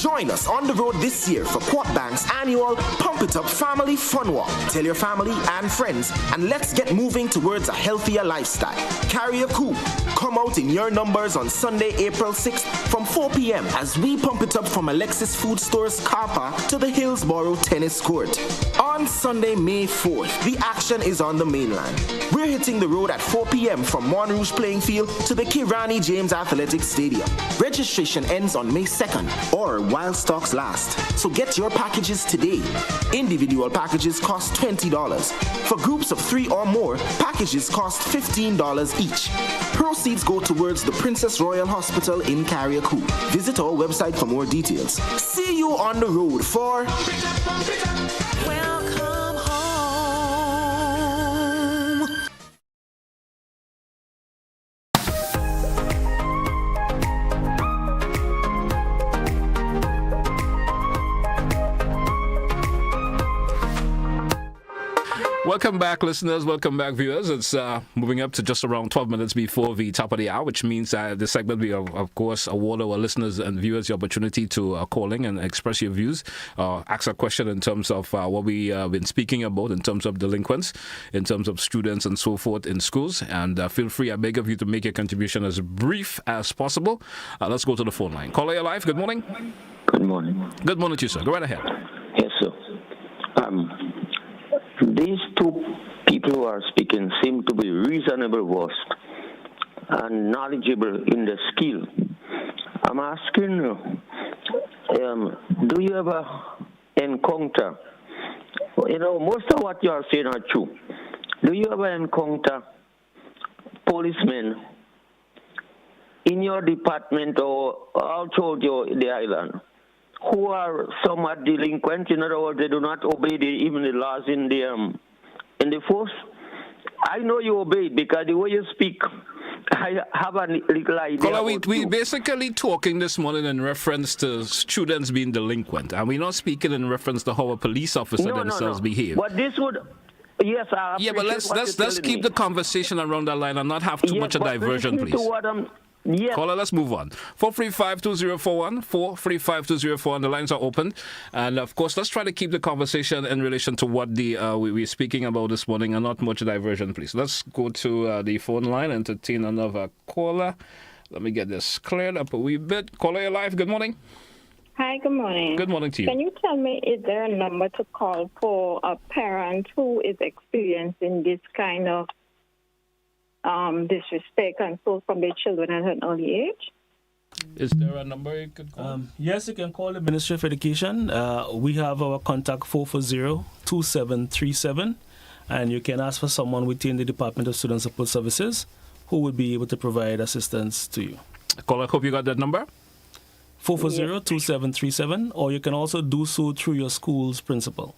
join us on the road this year for Quad Bank's annual Pump It Up Family Fun Walk. Tell your family and friends, and let's get moving towards a healthier lifestyle. Carry a coup. Come out in your numbers on Sunday, April 6th from 4 p.m. as we pump it up from Alexis Food Store's car park to the Hillsborough Tennis Court. On Sunday, May 4th, the action is on the mainland. We're hitting the road at 4 p.m. from Monrouge Playing Field to the Kirani James Athletic Stadium. Registration ends on May 2nd or while stocks last. So get your packages today. Individual packages cost $20. For groups of 3 or more, packages cost $15 each. Proceeds go towards the Princess Royal Hospital in Carriacou. Visit our website for more details. See you on the road for Welcome home. Welcome back, listeners. Welcome back, viewers. It's moving up to just around 12 minutes before the top of the hour, which means this segment we, of course, award our listeners and viewers the opportunity to call in and express your views, ask a question in terms of what we've been speaking about in terms of delinquents, in terms of students and so forth in schools. And feel free, I beg of you, to make your contribution as brief as possible. Let's go to the phone line. Caller, you're live. Good morning. Good morning. Good morning to you, sir. Go right ahead. Yes, sir. These two people who are speaking seem to be reasonable versed and knowledgeable in the skill. I'm asking you, do you ever encounter, most of what you are saying are true. Do you ever encounter policemen in your department or out throughout the island who are somewhat delinquent? In other words, they do not obey even the laws in the force. I know you obey because the way you speak, I have a little idea. Caller, we basically talking this morning in reference to students being delinquent, and we're not speaking in reference to how a police officer themselves behave. But this would. Yes, I but let's keep the conversation around that line and not have too much a diversion, please. Yes. Caller, let's move on. 435-2041, 435-2041. The lines are open. And, of course, let's try to keep the conversation in relation to what we're speaking about this morning and not much diversion, please. Let's go to the phone line and entertain another caller. Let me get this cleared up a wee bit. Caller, you're live. Good morning. Hi, good morning. Good morning to you. Can you tell me, is there a number to call for a parent who is experiencing this kind of disrespect and so from their children at an early age? Is there a number you could call? Yes, you can call the Ministry of Education. We have our contact 440-2737, and you can ask for someone within the Department of Student Support Services who would be able to provide assistance to you. Caller, I hope you got that number. 440-2737, or you can also do so through your school's principal.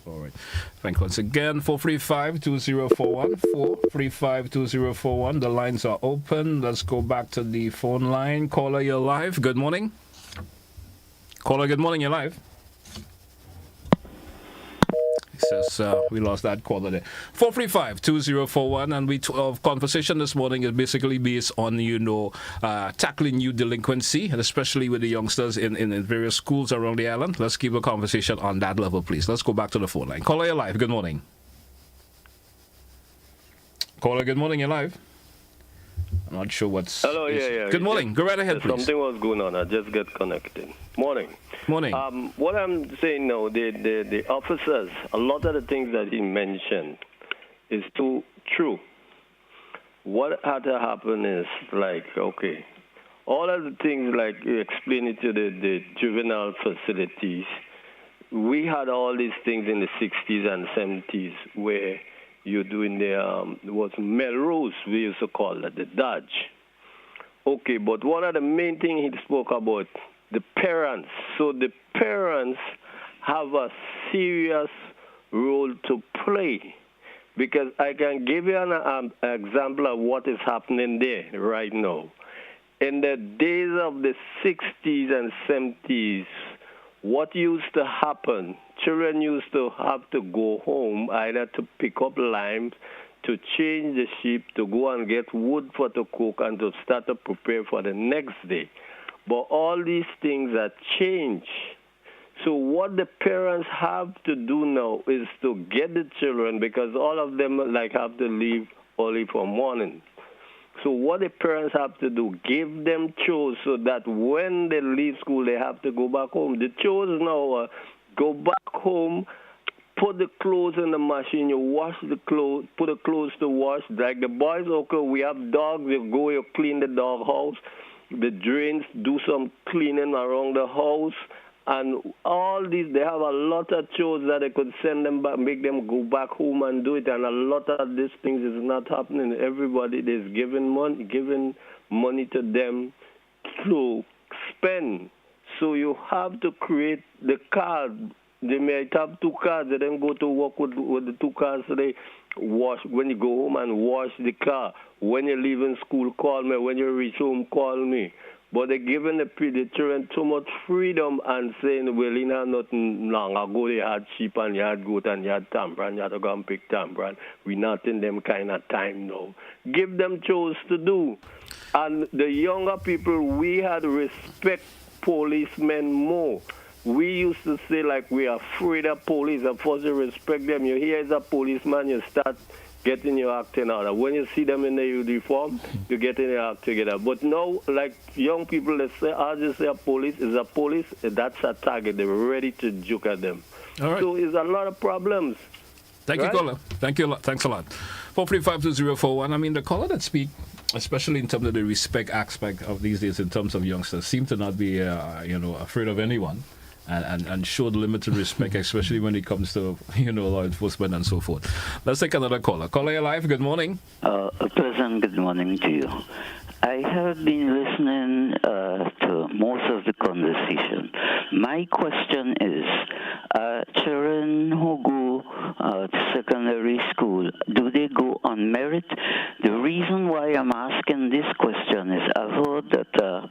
All right. Thank you once again. 435-2041, 435-2041. The lines are open. Let's go back to the phone line. Caller, you're live. Good morning. Caller, good morning. You're live. Says we lost that caller there. 435-2041, and our conversation this morning is basically based on tackling youth delinquency, and especially with the youngsters in various schools around the island. Let's keep a conversation on that level, please. Let's go back to the phone line. Caller, you're live. Good morning. Caller, good morning. You're live. I'm not sure what's... Hello, yeah. Good morning. Go right ahead, please. Something was going on. I just get connected. Morning. What I'm saying now, the officers, a lot of the things that he mentioned is too true. What had to happen is, okay, all of the things like you explain it to the juvenile facilities, we had all these things in the 60s and 70s where you're doing was Melrose, we used to call it, the Dodge. Okay, but one of the main things he spoke about, the parents. So the parents have a serious role to play, because I can give you an example of what is happening there right now. In the days of the 60s and 70s, what used to happen, children used to have to go home either to pick up limes, to change the sheep, to go and get wood for to cook, and to start to prepare for the next day. But all these things are changed. So what the parents have to do now is to get the children, because all of them have to leave early for morning. So what the parents have to do, give them chores so that when they leave school, they have to go back home. The chores now go back home, put the clothes in the machine, you wash the clothes, put the clothes to wash. Like the boys, okay, we have dogs, you go, you clean the dog house, the drains, do some cleaning around the house. And all these, they have a lot of chores that they could send them back, make them go back home and do it. And a lot of these things is not happening. Everybody is giving money to them to spend. So you have to create the card. They may have two cars. They then go to work with the two cars. So they wash when you go home and wash the car. When you're leaving school, call me. When you reach home, call me. But they're giving the children too much freedom and saying, well, nothing long ago they had sheep and you had goat and you had tambourine, you had to go and pick tambourine. We're not in them kind of time now. Give them chores to do. And the younger people, we had respect policemen more. We used to say we're afraid of police. Of course, you respect them. You hear as a policeman, you start getting your act in order. When you see them in the uniform, you get in your act together. But now, young people, they say, I'll just say a police is a police, that's a target. They're ready to juke at them. All right. So it's a lot of problems. Thank you, caller. Thank you. Thanks a lot. 435-2041. I mean, the caller that speak, especially in terms of the respect aspect of these days in terms of youngsters, seem to not be, afraid of anyone. And showed limited respect, especially when it comes to, law enforcement and so forth. Let's take another caller. Caller, you're live. Good morning. A pleasant good morning to you. I have been listening to most of the conversation. My question is, children who go to secondary school, do they go on merit? The reason why I'm asking this question is I've heard that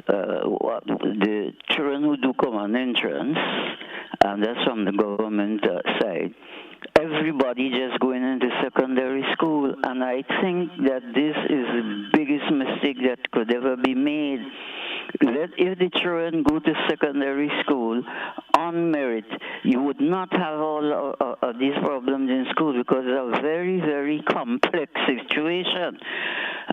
the children who do common entrance, and that's from the government side, everybody just going into secondary school, and I think that this is the biggest mistake that could ever be made. That if the children go to secondary school on merit, you would not have all of these problems in school, because it's a very, very complex situation.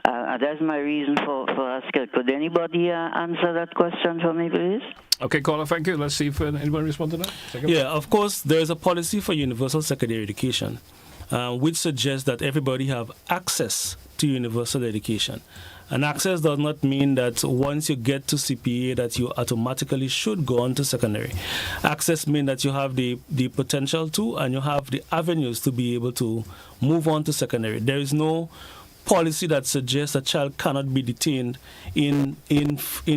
That's my reason for asking. Could anybody answer that question for me, please? Okay, caller, thank you. Let's see if anyone responds to that. Yeah, of course, there is a policy for universal secondary education, which suggests that everybody have access to universal education. And access does not mean that once you get to CPA that you automatically should go on to secondary. Access means that you have the potential to, and you have the avenues to be able to move on to secondary. There is no policy that suggests a child cannot be detained in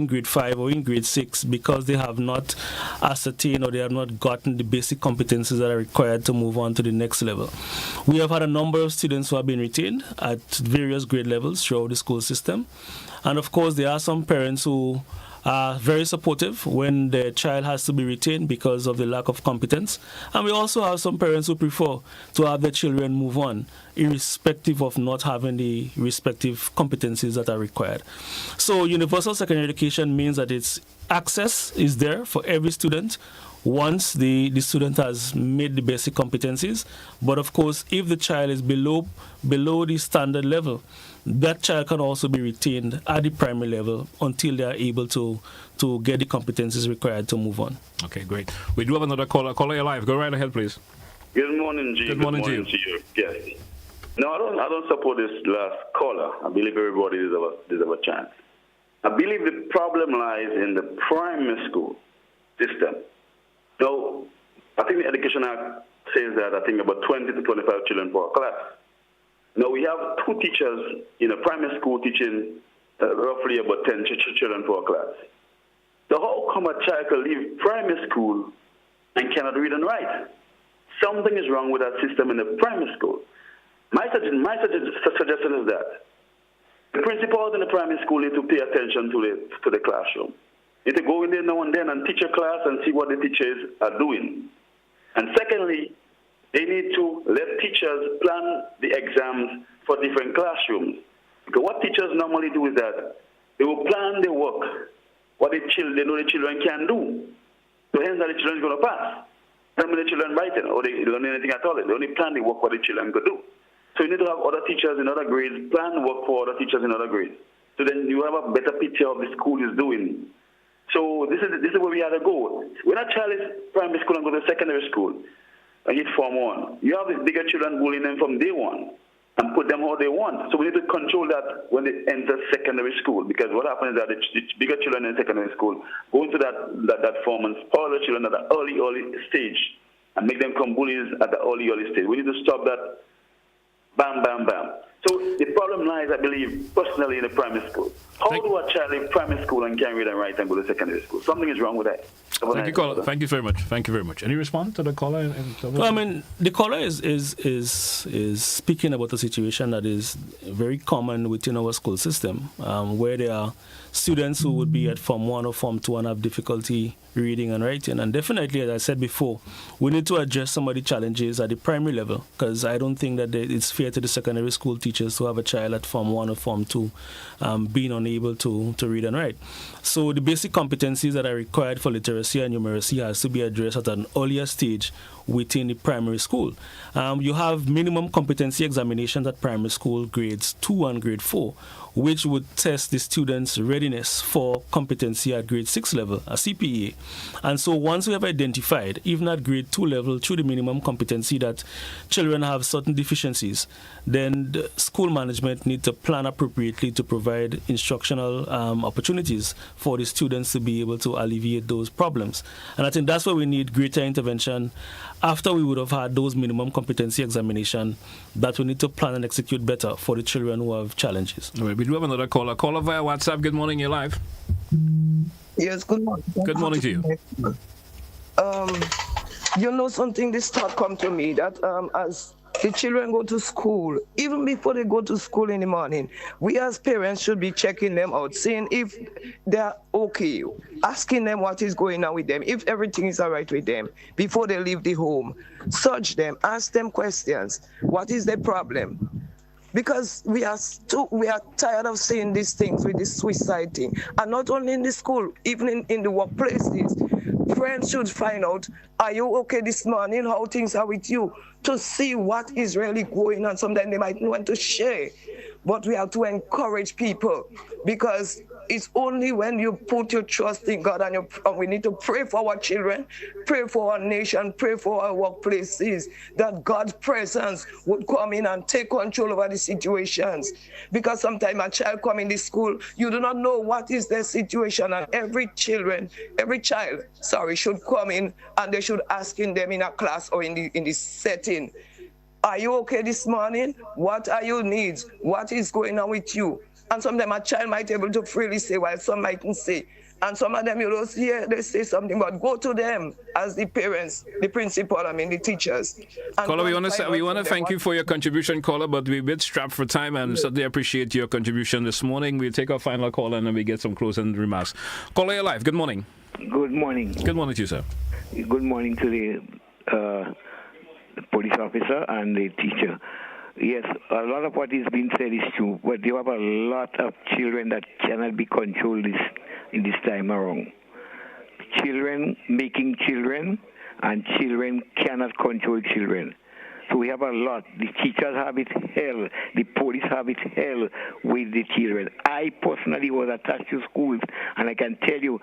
grade 5 or in grade 6 because they have not ascertained or they have not gotten the basic competencies that are required to move on to the next level. We have had a number of students who have been retained at various grade levels throughout the school system. And of course, there are some parents who are very supportive when the child has to be retained because of the lack of competence. And we also have some parents who prefer to have their children move on, irrespective of not having the respective competencies that are required. So universal secondary education means that its access is there for every student once the student has made the basic competencies. But of course, if the child is below the standard level, that child can also be retained at the primary level until they are able to get the competencies required to move on. Okay, great. We do have another caller. Caller, you're live. Go right ahead, please. Good morning, G. Good morning to you. Yes. No, I don't support this last caller. I believe everybody deserves a chance. I believe the problem lies in the primary school system. So, I think the Education Act says that I think about 20 to 25 children per class. Now, we have 2 teachers in a primary school teaching roughly about 10 children per class. So how come a child can leave primary school and cannot read and write? Something is wrong with that system in the primary school. My suggestion is that the principals in the primary school need to pay attention to the classroom. They need to go in there now and then and teach a class and see what the teachers are doing. And secondly, they need to let teachers plan the exams for different classrooms. Because what teachers normally do is that they will plan their work, what they know the children can do. So hence that the children are going to pass. Not many children writing or they don't know anything at all. They only plan the work what the children could do. So you need to have other teachers in other grades plan work for other teachers in other grades. So then you have a better picture of the school is doing. So this is where we have to go. When a child is primary school and go to secondary school and get Form 1, you have these bigger children bullying them from day one and put them how they want. So we need to control that when they enter secondary school, because what happens is that the bigger children in secondary school go into that form and spoil the children at the early stage and make them become bullies at the early stage. We need to stop that. Bam, bam, bam. So the problem lies, I believe, personally in the primary school. How do a child in primary school and can read and write and go to secondary school? Something is wrong with that. Thank you, caller. Thank you very much. Thank you very much. Any response to the caller? Well, I mean, the caller is speaking about a situation that is very common within our school system, where there are students who would be at Form 1 or Form 2 and have difficulty reading and writing. And definitely, as I said before, we need to address some of the challenges at the primary level, because I don't think that it's fair to the secondary school teachers to have a child at Form 1 or Form 2 being unable to read and write. So the basic competencies that are required for literacy and numeracy has to be addressed at an earlier stage within the primary school. You have minimum competency examinations at primary school grades 2 and grade 4, which would test the students' readiness for competency at grade 6 level, a CPA. And so once we have identified, even at grade 2 level, through the minimum competency, that children have certain deficiencies, then the school management need to plan appropriately to provide instructional opportunities for the students to be able to alleviate those problems. And I think that's where we need greater intervention after we would have had those minimum competency examination, that we need to plan and execute better for the children who have challenges. All right, we do have another caller. Caller via WhatsApp. Good morning, you're live. Yes, good morning. Good morning to you. You know something, this thought come to me that as the children go to school, even before they go to school in the morning, we as parents should be checking them out, seeing if they're okay, asking them what is going on with them, if everything is all right with them before they leave the home. Search them, ask them questions. What is their problem? Because we are tired of seeing these things with this suicide thing. And not only in the school, even in the workplaces. Friends should find out, are you okay this morning? How things are with you? To see what is really going on. Sometimes they might want to share. But we have to encourage people, because it's only when you put your trust in God and we need to pray for our children, pray for our nation, pray for our workplaces, that God's presence would come in and take control over the situations. Because sometimes a child come in the school, you do not know what is their situation, and every child should come in and they should ask in them in a class or in the setting, are you okay this morning? What are your needs? What is going on with you? And sometimes a child might be able to freely say, while some mightn't say. And some of them, you don't hear they say something, but go to them as the parents, the principal, the teachers. Caller, we want to thank you for your contribution, caller, but we're a bit strapped for time and certainly appreciate your contribution this morning. We'll take our final call and then we get some closing remarks. Caller, you're live. Good morning. Good morning. Good morning to you, sir. Good morning to the police officer and the teacher. Yes, a lot of what is being said is true, but you have a lot of children that cannot be controlled in this time around. Children making children, and children cannot control children. So we have a lot. The teachers have it hell. The police have it hell with the children. I personally was attached to schools, and I can tell you,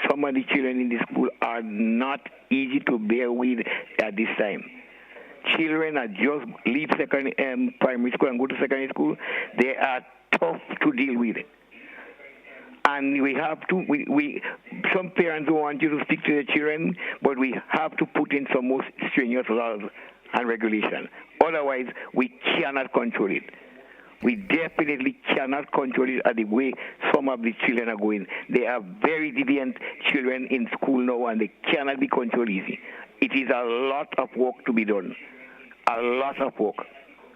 some of the children in the school are not easy to bear with at this time. Children that just leave primary school and go to secondary school, they are tough to deal with. And we have to, some parents don't want you to speak to the children, but we have to put in some more strenuous laws and regulation. Otherwise, we cannot control it. We definitely cannot control it at the way some of the children are going. They are very deviant children in school now, and they cannot be controlled easy. It is a lot of work to be done. A lot of work.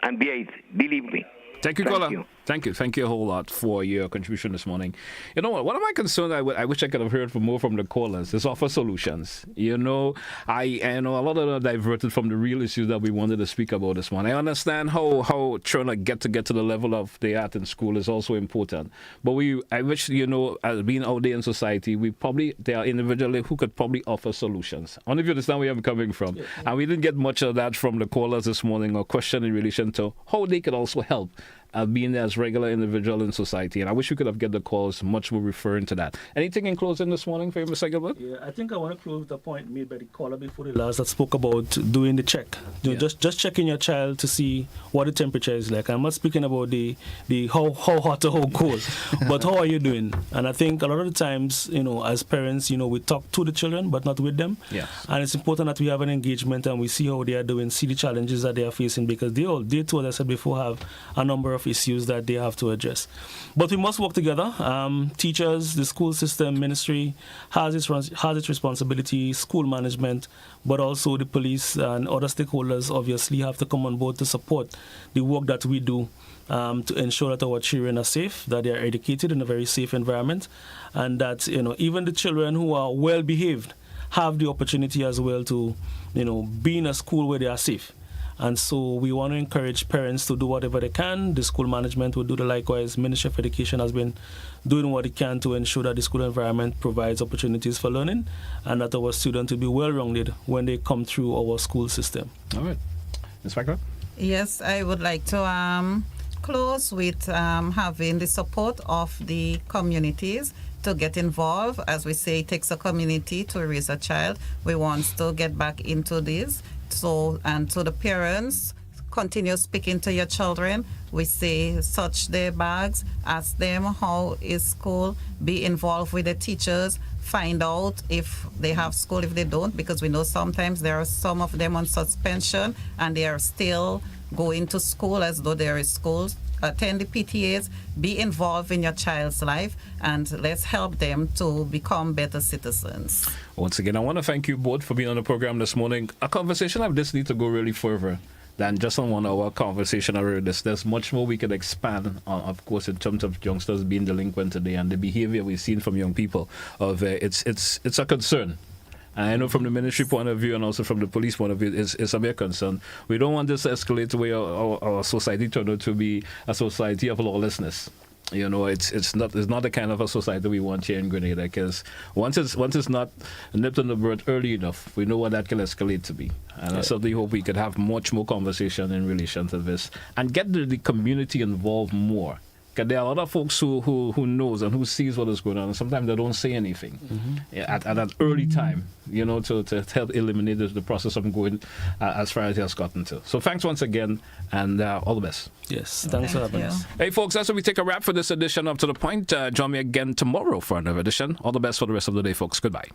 And believe me. Thank you, caller. Thank you a whole lot for your contribution this morning. You know what? One of my concerns, I wish I could have heard more from the callers, is offer solutions. I know a lot of them diverted from the real issues that we wanted to speak about this morning. I understand how trying to get to the level of the art in school is also important. But I wish, as being out there in society, there are individuals who could probably offer solutions. I don't know if you understand where I'm coming from. Yeah. And we didn't get much of that from the callers this morning, or question in relation to how they could also help being there as regular individual in society. And I wish we could have get the calls much more referring to that. Anything in closing this morning for you, Mr. Gilbert? Yeah, I think I want to close the point made by the caller before the last that spoke about doing the check. Just checking your child to see what the temperature is like. I'm not speaking about the how hot or how cold, but how are you doing? And I think a lot of the times, as parents, we talk to the children, but not with them. Yes. And it's important that we have an engagement and we see how they are doing, see the challenges that they are facing, because they too, as I said before, have a number of issues that they have to address. But we must work together. Teachers, the school system, ministry has its responsibility, school management, but also the police and other stakeholders obviously have to come on board to support the work that we do to ensure that our children are safe, that they are educated in a very safe environment, and that even the children who are well behaved have the opportunity as well to be in a school where they are safe. And so we want to encourage parents to do whatever they can. The school management will do the likewise. Ministry of Education has been doing what it can to ensure that the school environment provides opportunities for learning and that our students will be well-rounded when they come through our school system. All right. Inspector? Yes, I would like to close with having the support of the communities to get involved. As we say, it takes a community to raise a child. We want to get back into this. And to the parents, continue speaking to your children. We say, search their bags, ask them how is school, be involved with the teachers, find out if they have school, if they don't, because we know sometimes there are some of them on suspension and they are still going to school as though they're in school. Attend the PTAs, be involved in your child's life, and let's help them to become better citizens. Once again, I want to thank you both for being on the program this morning. A conversation like this needs to go really further than just on 1 hour conversation around this. There's much more we could expand on, of course, in terms of youngsters being delinquent today and the behavior we've seen from young people. It's a concern. And I know from the ministry point of view and also from the police point of view, it's a big concern. We don't want this to escalate to where our society turned out to be a society of lawlessness. It's not the kind of a society we want here in Grenada, because once it's not nipped in the bud early enough, we know what that can escalate to be. And I certainly hope we could have much more conversation in relation to this and get the community involved more. Because there are a lot of folks who knows and who sees what is going on, and sometimes they don't say anything at that early time, to help eliminate the process of going as far as it has gotten to. So thanks once again, and all the best. Yes, thanks for having us. Hey folks, that's where we take a wrap for this edition of To The Point. Join me again tomorrow for another edition. All the best for the rest of the day, folks. Goodbye.